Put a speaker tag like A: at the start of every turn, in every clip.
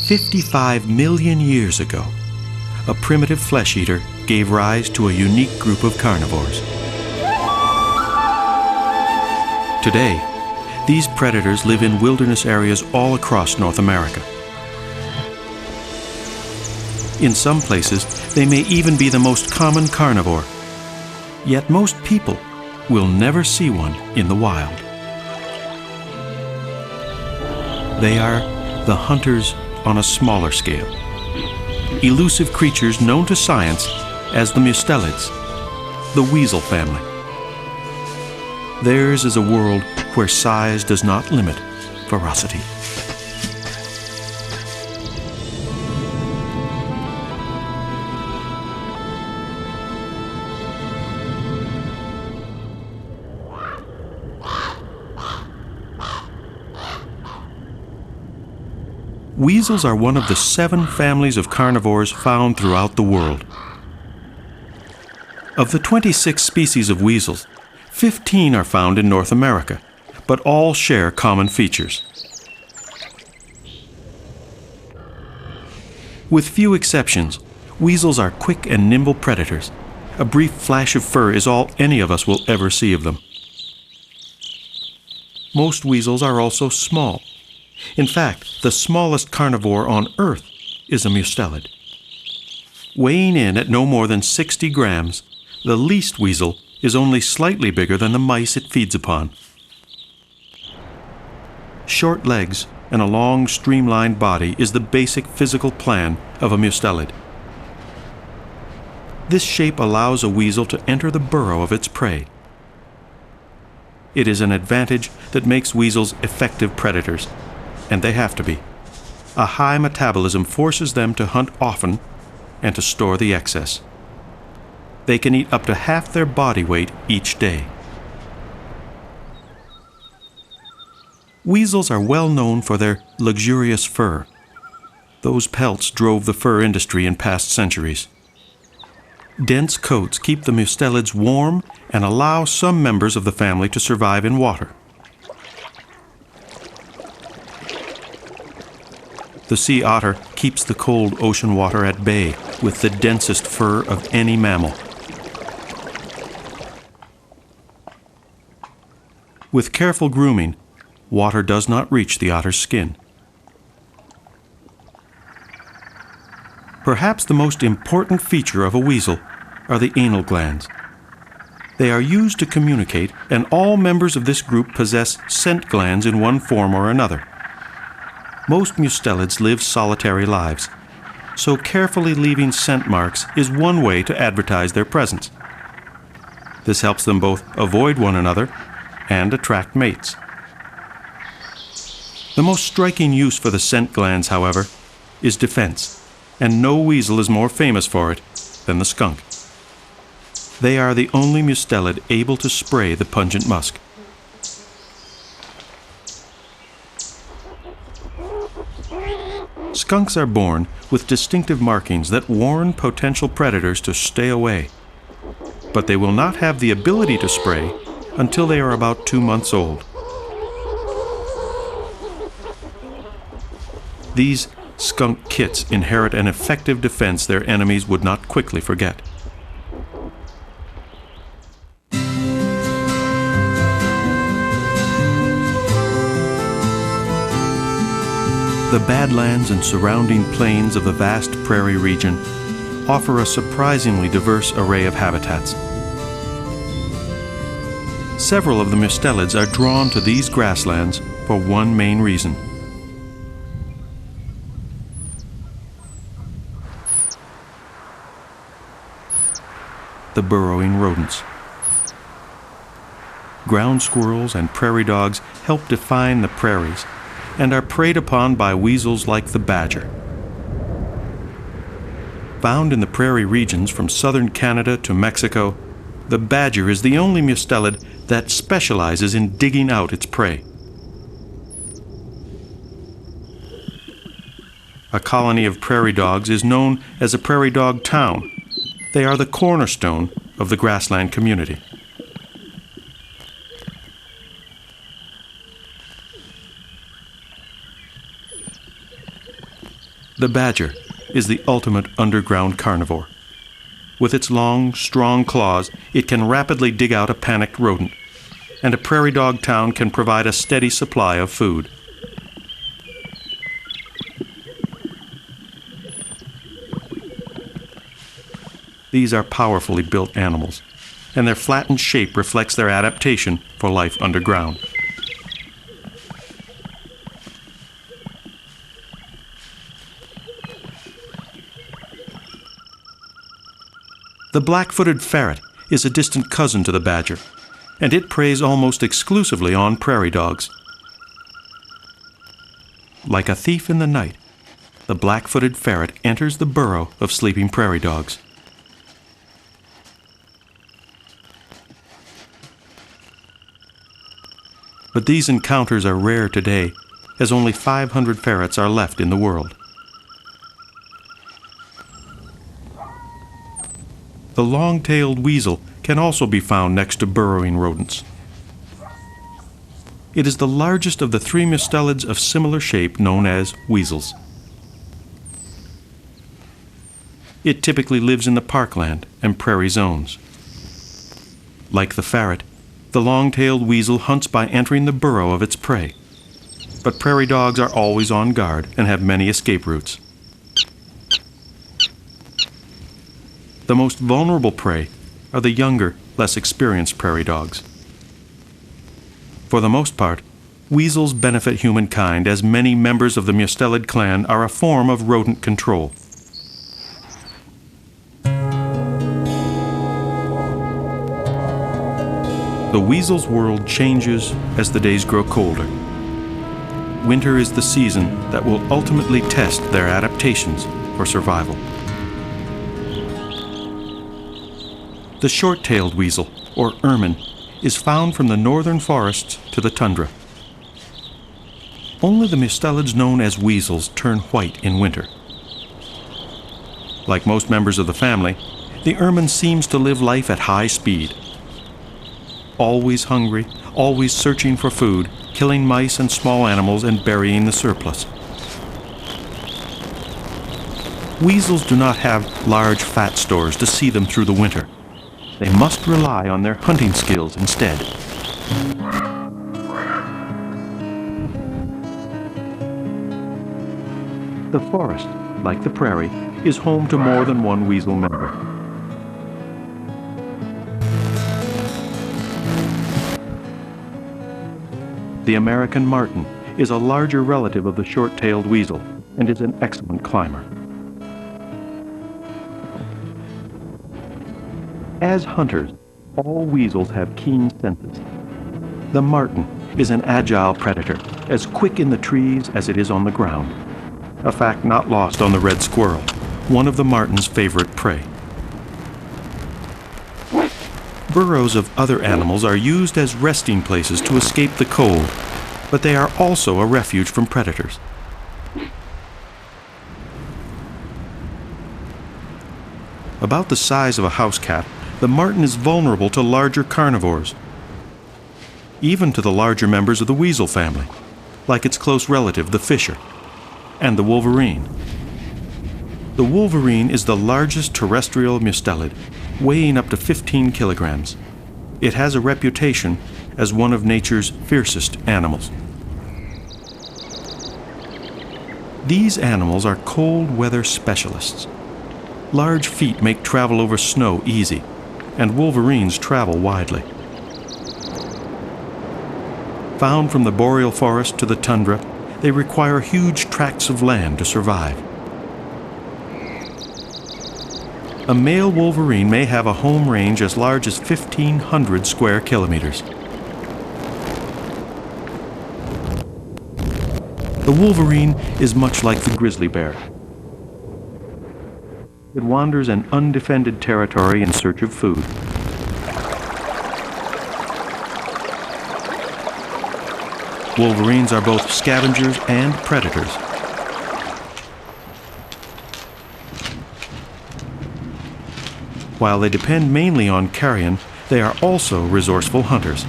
A: 55 million years ago, a primitive flesh eater gave rise to a unique group of carnivores. Today, these predators live in wilderness areas all across North America. In some places, they may even be the most common carnivore. Yet most people will never see one in the wild. They are the hunters on a smaller scale, elusive creatures known to science as the mustelids, the weasel family. Theirs is a world where size does not limit ferocity. Weasels are one of the 7 families of carnivores found throughout the world. Of the 26 species of weasels, 15 are found in North America, but all share common features. With few exceptions, weasels are quick and nimble predators. A brief flash of fur is all any of us will ever see of them. Most weasels are also small. In fact, the smallest carnivore on Earth is a mustelid. Weighing in at no more than 60 grams, the least weasel is only slightly bigger than the mice it feeds upon. Short legs and a long, streamlined body is the basic physical plan of a mustelid. This shape allows a weasel to enter the burrow of its prey. It is an advantage that makes weasels effective predators, and they have to be. A high metabolism forces them to hunt often and to store the excess. They can eat up to half their body weight each day. Weasels are well known for their luxurious fur. Those pelts drove the fur industry in past centuries. Dense coats keep the mustelids warm and allow some members of the family to survive in water. The sea otter keeps the cold ocean water at bay with the densest fur of any mammal. With careful grooming, water does not reach the otter's skin. Perhaps the most important feature of a weasel are the anal glands. They are used to communicate, and all members of this group possess scent glands in one form or another. Most mustelids live solitary lives, so carefully leaving scent marks is one way to advertise their presence. This helps them both avoid one another and attract mates. The most striking use for the scent glands, however, is defense, and no weasel is more famous for it than the skunk. They are the only mustelid able to spray the pungent musk. Skunks are born with distinctive markings that warn potential predators to stay away. But they will not have the ability to spray until they are about 2 months old. These skunk kits inherit an effective defense their enemies would not quickly forget. The Badlands and surrounding plains of the vast prairie region offer a surprisingly diverse array of habitats. Several of the mustelids are drawn to these grasslands for one main reason: the burrowing rodents. Ground squirrels and prairie dogs help define the prairies and are preyed upon by weasels like the badger. Found in the prairie regions from southern Canada to Mexico, the badger is the only mustelid that specializes in digging out its prey. A colony of prairie dogs is known as a prairie dog town. They are the cornerstone of the grassland community. The badger is the ultimate underground carnivore. With its long, strong claws, it can rapidly dig out a panicked rodent, and a prairie dog town can provide a steady supply of food. These are powerfully built animals, and their flattened shape reflects their adaptation for life underground. The black-footed ferret is a distant cousin to the badger, and it preys almost exclusively on prairie dogs. Like a thief in the night, the black-footed ferret enters the burrow of sleeping prairie dogs. But these encounters are rare today, as only 500 ferrets are left in the world. The long-tailed weasel can also be found next to burrowing rodents. It is the largest of the three mustelids of similar shape known as weasels. It typically lives in the parkland and prairie zones. Like the ferret, the long-tailed weasel hunts by entering the burrow of its prey, but prairie dogs are always on guard and have many escape routes. The most vulnerable prey are the younger, less experienced prairie dogs. For the most part, weasels benefit humankind, as many members of the mustelid clan are a form of rodent control. The weasel's world changes as the days grow colder. Winter is the season that will ultimately test their adaptations for survival. The short-tailed weasel, or ermine, is found from the northern forests to the tundra. Only the mustelids known as weasels turn white in winter. Like most members of the family, the ermine seems to live life at high speed. Always hungry, always searching for food, killing mice and small animals and burying the surplus. Weasels do not have large fat stores to see them through the winter. They must rely on their hunting skills instead. The forest, like the prairie, is home to more than one weasel member. The American marten is a larger relative of the short-tailed weasel and is an excellent climber. As hunters, all weasels have keen senses. The marten is an agile predator, as quick in the trees as it is on the ground, a fact not lost on the red squirrel, one of the marten's favorite prey. Burrows of other animals are used as resting places to escape the cold, but they are also a refuge from predators. About the size of a house cat, the marten is vulnerable to larger carnivores, even to the larger members of the weasel family, like its close relative, the fisher, and the wolverine. The wolverine is the largest terrestrial mustelid, weighing up to 15 kilograms. It has a reputation as one of nature's fiercest animals. These animals are cold weather specialists. Large feet make travel over snow easy, and wolverines travel widely. Found from the boreal forest to the tundra, they require huge tracts of land to survive. A male wolverine may have a home range as large as 1,500 square kilometers. The wolverine is much like the grizzly bear. It wanders an undefended territory in search of food. Wolverines are both scavengers and predators. While they depend mainly on carrion, they are also resourceful hunters.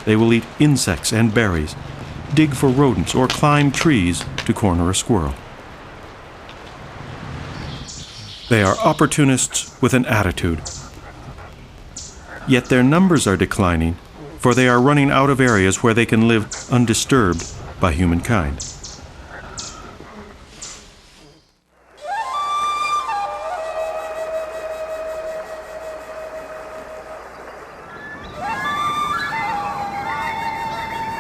A: They will eat insects and berries, dig for rodents, or climb trees to corner a squirrel. They are opportunists with an attitude. Yet their numbers are declining, for they are running out of areas where they can live undisturbed by humankind.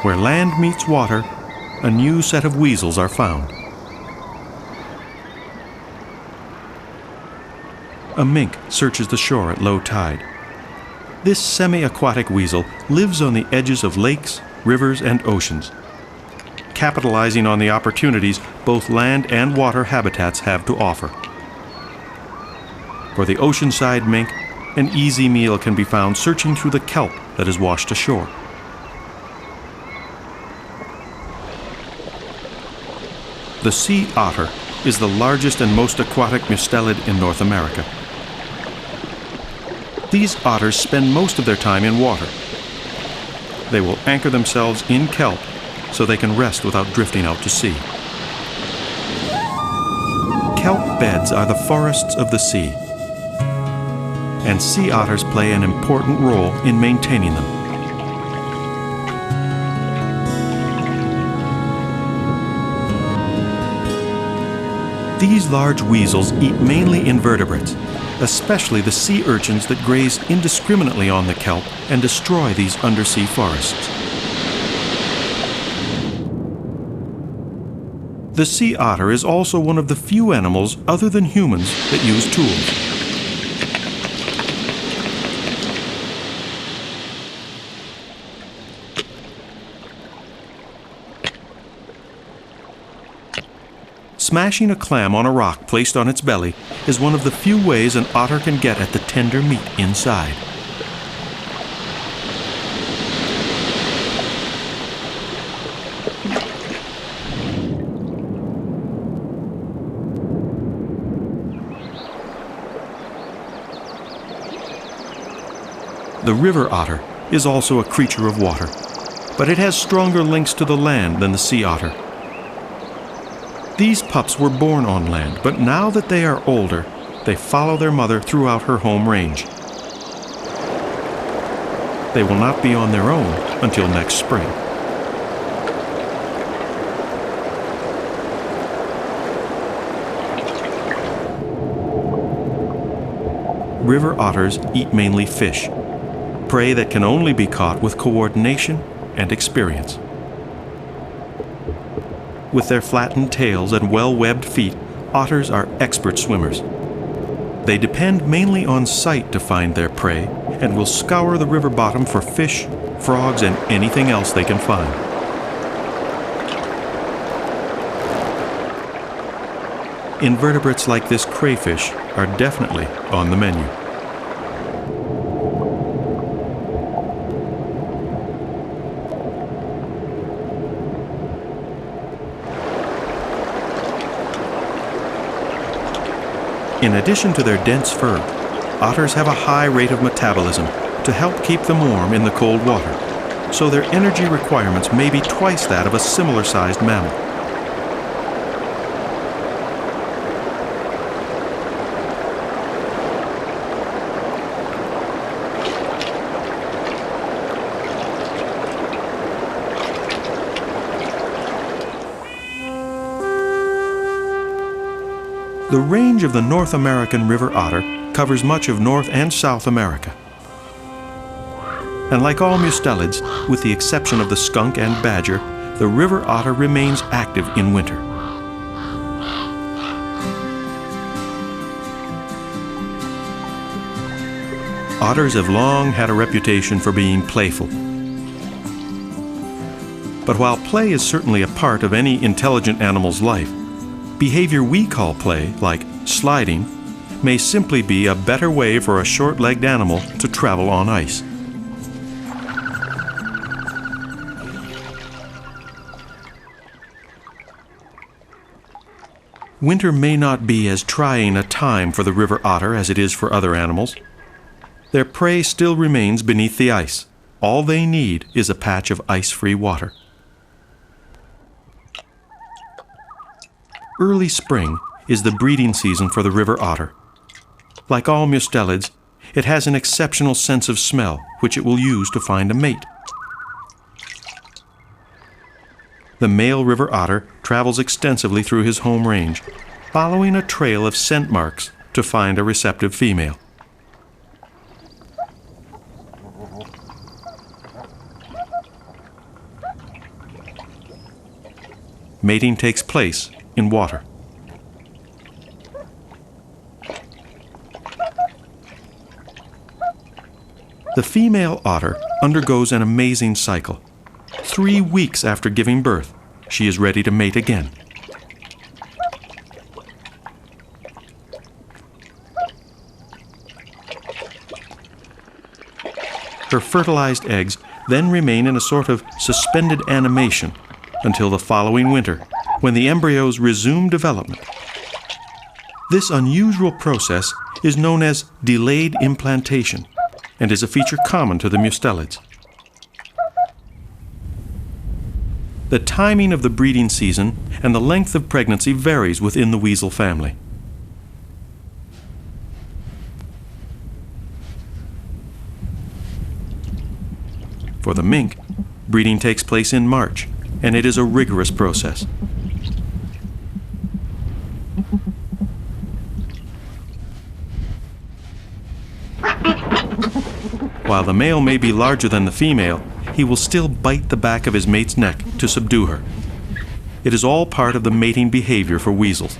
A: Where land meets water, a new set of weasels are found. A mink searches the shore at low tide. This semi-aquatic weasel lives on the edges of lakes, rivers, and oceans, capitalizing on the opportunities both land and water habitats have to offer. For the oceanside mink, an easy meal can be found searching through the kelp that is washed ashore. The sea otter is the largest and most aquatic mustelid in North America. These otters spend most of their time in water. They will anchor themselves in kelp so they can rest without drifting out to sea. Kelp beds are the forests of the sea, and sea otters play an important role in maintaining them. These large weasels eat mainly invertebrates, especially the sea urchins that graze indiscriminately on the kelp and destroy these undersea forests. The sea otter is also one of the few animals other than humans that use tools. Smashing a clam on a rock placed on its belly is one of the few ways an otter can get at the tender meat inside. The river otter is also a creature of water, but it has stronger links to the land than the sea otter. These pups were born on land, but now that they are older, they follow their mother throughout her home range. They will not be on their own until next spring. River otters eat mainly fish, prey that can only be caught with coordination and experience. With their flattened tails and well-webbed feet, otters are expert swimmers. They depend mainly on sight to find their prey and will scour the river bottom for fish, frogs, and anything else they can find. Invertebrates like this crayfish are definitely on the menu. In addition to their dense fur, otters have a high rate of metabolism to help keep them warm in the cold water, so their energy requirements may be twice that of a similar-sized mammal. The range of the North American river otter covers much of North and South America. And like all mustelids, with the exception of the skunk and badger, the river otter remains active in winter. Otters have long had a reputation for being playful. But while play is certainly a part of any intelligent animal's life, behavior we call play, like sliding, may simply be a better way for a short-legged animal to travel on ice. Winter may not be as trying a time for the river otter as it is for other animals. Their prey still remains beneath the ice. All they need is a patch of ice-free water. Early spring is the breeding season for the river otter. Like all mustelids, it has an exceptional sense of smell, which it will use to find a mate. The male river otter travels extensively through his home range, following a trail of scent marks to find a receptive female. Mating takes place in water. The female otter undergoes an amazing cycle. 3 weeks after giving birth, she is ready to mate again. Her fertilized eggs then remain in a sort of suspended animation until the following winter, when the embryos resume development. This unusual process is known as delayed implantation and is a feature common to the mustelids. The timing of the breeding season and the length of pregnancy varies within the weasel family. For the mink, breeding takes place in March, and it is a rigorous process. While the male may be larger than the female, he will still bite the back of his mate's neck to subdue her. It is all part of the mating behavior for weasels.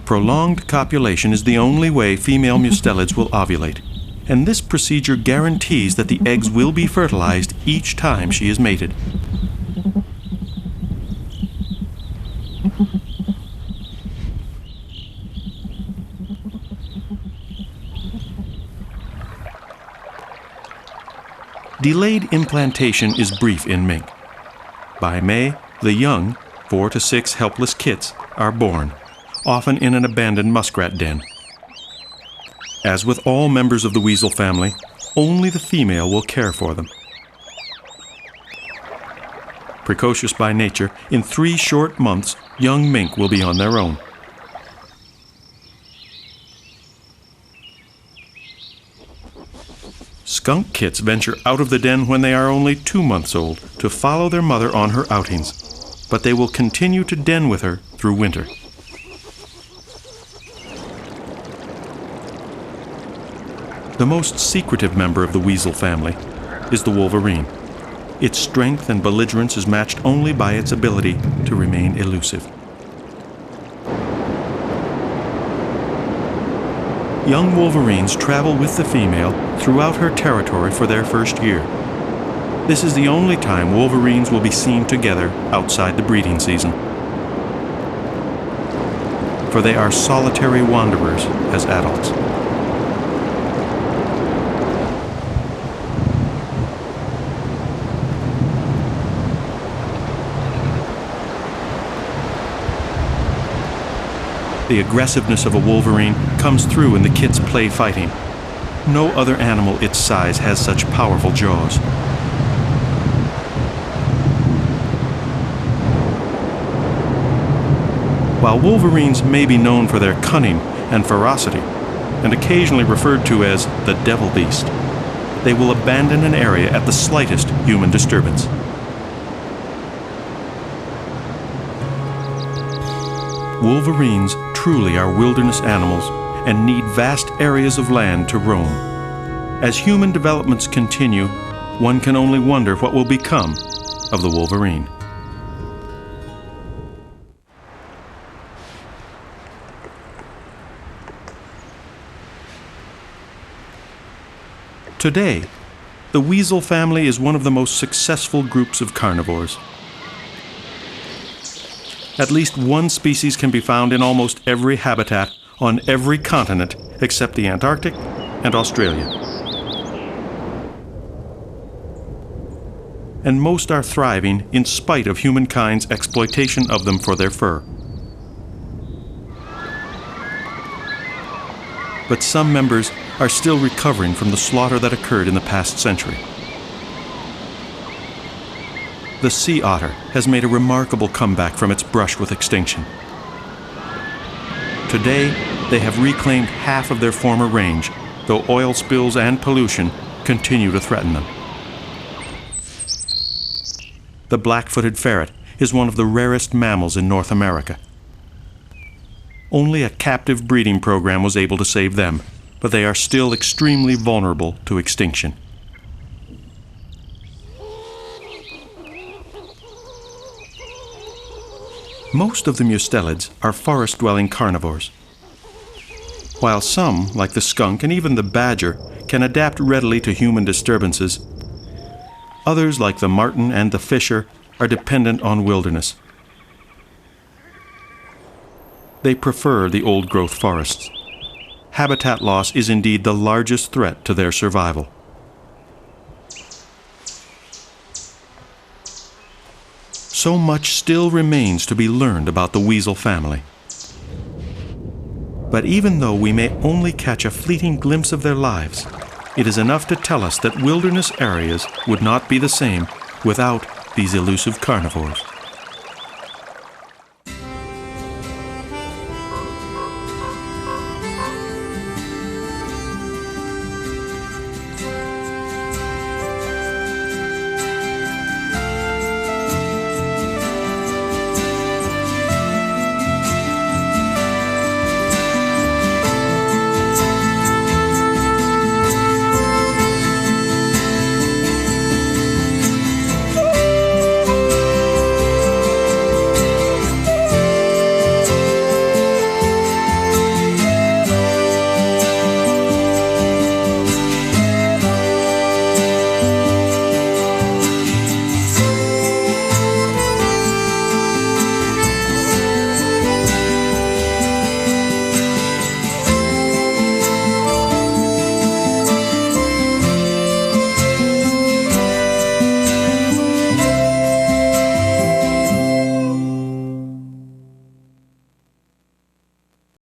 A: Prolonged copulation is the only way female mustelids will ovulate, and this procedure guarantees that the eggs will be fertilized each time she is mated. Delayed implantation is brief in mink. By May, the young, 4 to 6 helpless kits, are born, often in an abandoned muskrat den. As with all members of the weasel family, only the female will care for them. Precocious by nature, in 3 short months, young mink will be on their own. Skunk kits venture out of the den when they are only 2 months old to follow their mother on her outings, but they will continue to den with her through winter. The most secretive member of the weasel family is the wolverine. Its strength and belligerence is matched only by its ability to remain elusive. Young wolverines travel with the female throughout her territory for their first year. This is the only time wolverines will be seen together outside the breeding season, for they are solitary wanderers as adults. The aggressiveness of a wolverine comes through in the kit's play fighting. No other animal its size has such powerful jaws. While wolverines may be known for their cunning and ferocity, and occasionally referred to as the devil beast, they will abandon an area at the slightest human disturbance. Wolverines truly are wilderness animals and need vast areas of land to roam. As human developments continue, one can only wonder what will become of the wolverine. Today, the weasel family is one of the most successful groups of carnivores. At least one species can be found in almost every habitat on every continent except the Antarctic and Australia. And most are thriving in spite of humankind's exploitation of them for their fur. but some members are still recovering from the slaughter that occurred in the past century. The sea otter has made a remarkable comeback from its brush with extinction. Today, they have reclaimed half of their former range, though oil spills and pollution continue to threaten them. The black-footed ferret is one of the rarest mammals in North America. Only a captive breeding program was able to save them, but they are still extremely vulnerable to extinction. Most of the mustelids are forest-dwelling carnivores. While some, like the skunk and even the badger, can adapt readily to human disturbances, others, like the marten and the fisher, are dependent on wilderness. They prefer the old-growth forests. Habitat loss is indeed the largest threat to their survival. So much still remains to be learned about the weasel family. But even though we may only catch a fleeting glimpse of their lives, it is enough to tell us that wilderness areas would not be the same without these elusive carnivores.